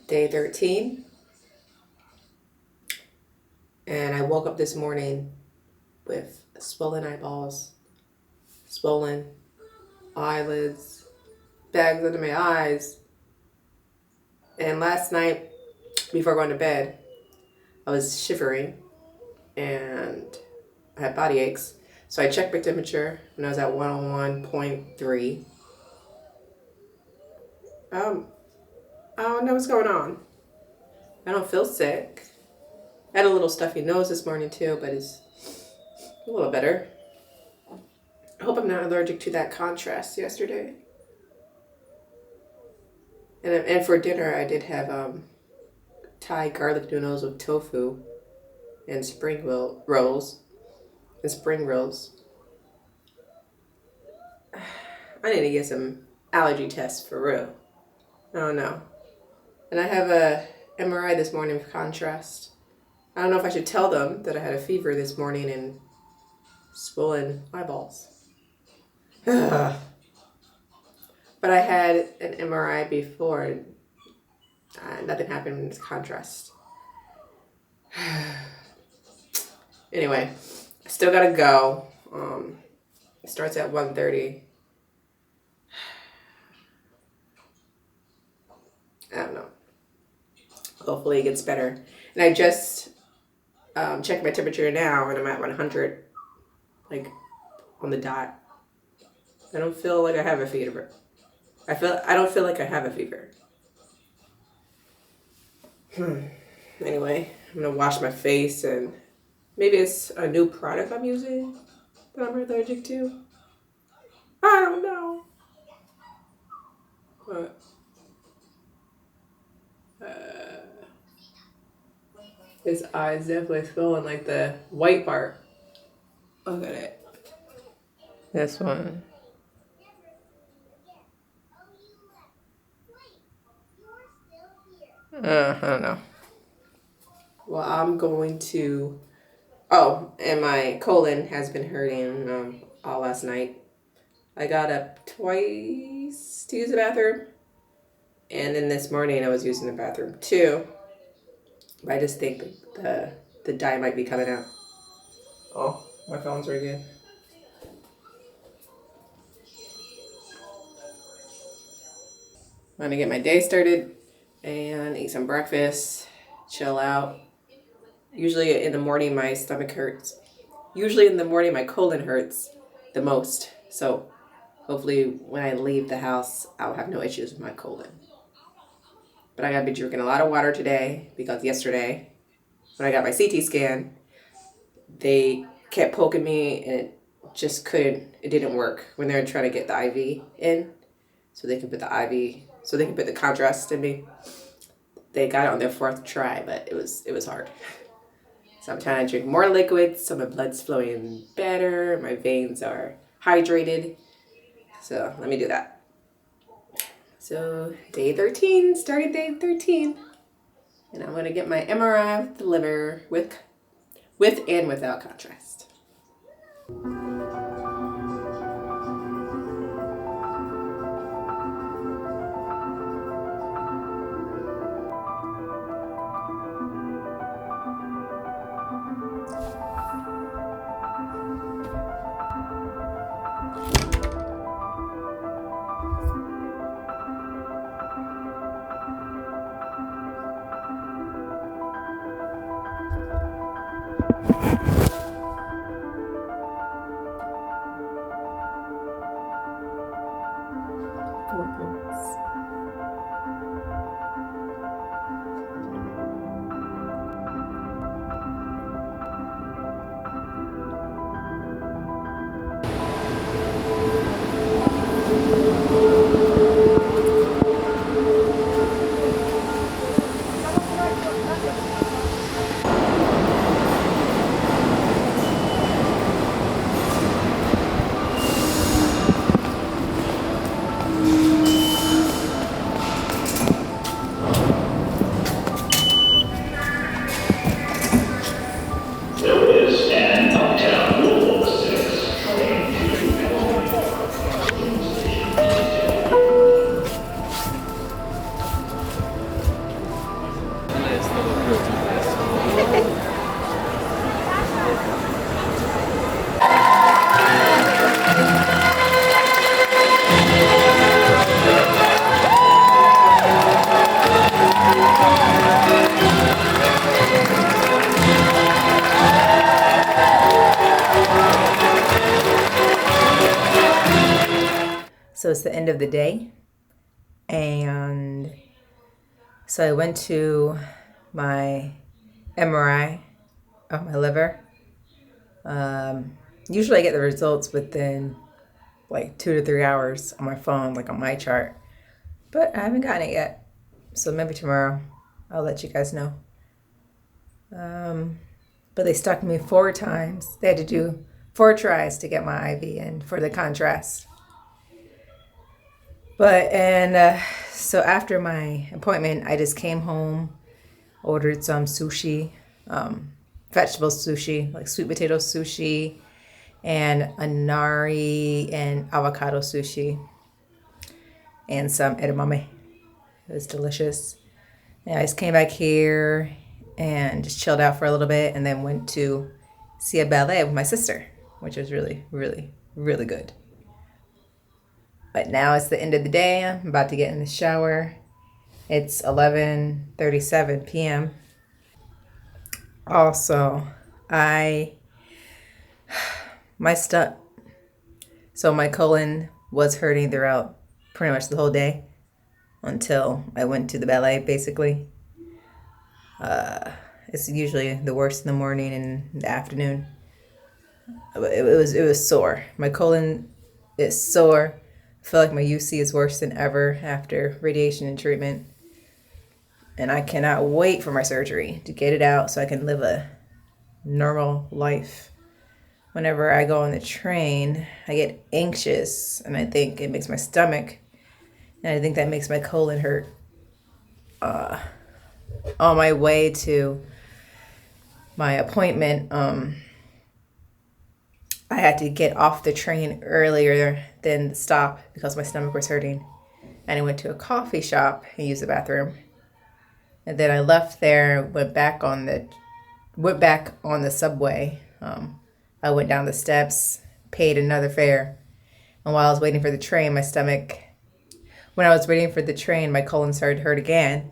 Day 13. And I woke up this morning with swollen eyeballs, swollen eyelids, bags under my eyes. And last night, before going to bed, I was shivering and I had body aches. So I checked my temperature and I was at 101.3. I don't know what's going on. I don't feel sick. I had a little stuffy nose this morning too, but it's a little better. I hope I'm not allergic to that contrast yesterday. And for dinner, I did have Thai garlic noodles with tofu and rolls. And spring rolls. I need to get some allergy tests for real. I don't know. And I have a MRI this morning for contrast. I don't know if I should tell them that I had a fever this morning and swollen eyeballs. But I had an MRI before and nothing happened with contrast. Anyway, I still gotta go. It starts at 1:30. I don't know. Hopefully it gets better. And I just checked my temperature now and I'm at 100, like on the dot. I don't feel like I have a fever. I don't feel like I have a fever. Anyway, I'm gonna wash my face and maybe it's a new product I'm using that I'm allergic to. I don't know. But his eyes definitely swollen, like the white part. Look at it. This one. I don't know. Well, I'm going to. Oh, and my colon has been hurting all last night. I got up twice to use the bathroom. And then this morning I was using the bathroom too. But I just think the dye might be coming out. Oh, my phone's ringing. I'm gonna get my day started and eat some breakfast, chill out. Usually in the morning my stomach hurts. Usually in the morning my colon hurts the most. So hopefully when I leave the house I'll have no issues with my colon. But I gotta be drinking a lot of water today because yesterday when I got my CT scan, they kept poking me and it didn't work when they were trying to get the IV in so they can put the contrast in me. They got it on their fourth try, but it was hard. So I'm trying to drink more liquids so my blood's flowing better, my veins are hydrated. So let me do that. So day 13, starting day 13. And I'm gonna get my MRI of the liver with and without contrast. So it's the end of the day, and so I went to my MRI of my liver. Usually I get the results within like 2 to 3 hours on my phone, like on my chart, but I haven't gotten it yet. So maybe tomorrow I'll let you guys know. But they stuck me 4 times. They had to do 4 tries to get my IV in for the contrast. So after my appointment, I just came home, ordered some sushi, vegetable sushi, like sweet potato sushi, and a nari and avocado sushi, and some edamame. It was delicious. And I just came back here and just chilled out for a little bit, and then went to see a ballet with my sister, which was really, really, really good. But now it's the end of the day. I'm about to get in the shower. It's 11:37 p.m. Also, my colon was hurting throughout pretty much the whole day until I went to the ballet, basically. It's usually the worst in the morning and the afternoon. It was sore. My colon is sore. I feel like my UC is worse than ever after radiation and treatment. And I cannot wait for my surgery to get it out so I can live a normal life. Whenever I go on the train, I get anxious, and I think it makes my stomach, and I think that makes my colon hurt. On my way to my appointment, I had to get off the train earlier than the stop because my stomach was hurting. And I went to a coffee shop and used the bathroom. And then I left there, went back on the subway. I went down the steps, paid another fare. And while I was waiting for the train, when I was waiting for the train, my colon started to hurt again.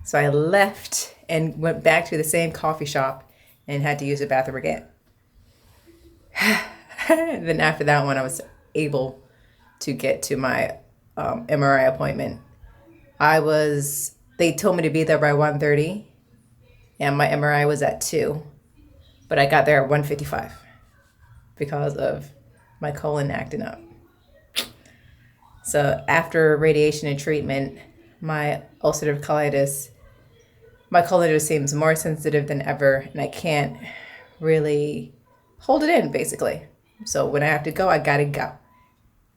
So I left and went back to the same coffee shop and had to use the bathroom again. Then after that one, I was able to get to my MRI appointment. They told me to be there by 1:30, and my MRI was at 2, but I got there at 1:55 because of my colon acting up. So after radiation and treatment, my ulcerative colitis, my colon just seems more sensitive than ever, and I can't really hold it in, basically. So when I have to go, I gotta go.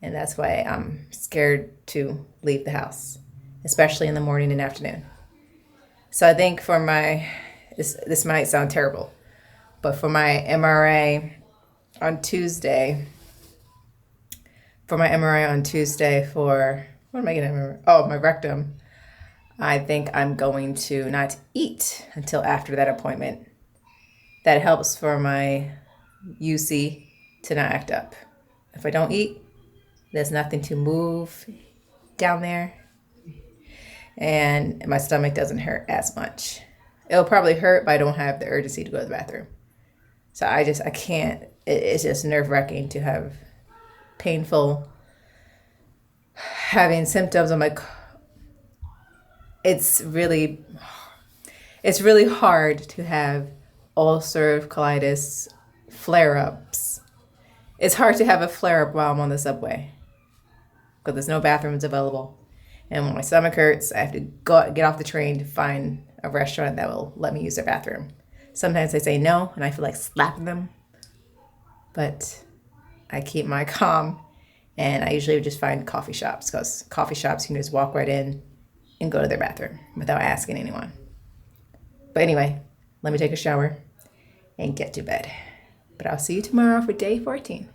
And that's why I'm scared to leave the house, especially in the morning and afternoon. So I think this might sound terrible, but for my MRI on Tuesday, for what am I going to remember? Oh, my rectum. I think I'm going to not eat until after that appointment. That helps for my UC to not act up. If I don't eat, there's nothing to move down there, and my stomach doesn't hurt as much. It'll probably hurt, but I don't have the urgency to go to the bathroom. So I can't. It's just nerve-wracking to have having symptoms on my. It's really hard to have ulcerative colitis flare-ups. It's hard to have a flare-up while I'm on the subway because there's no bathrooms available. And when my stomach hurts, I have to get off the train to find a restaurant that will let me use their bathroom. Sometimes they say no, and I feel like slapping them. But I keep my calm, and I usually just find coffee shops because coffee shops you can just walk right in and go to their bathroom without asking anyone. But anyway, let me take a shower and get to bed. But I'll see you tomorrow for day 14.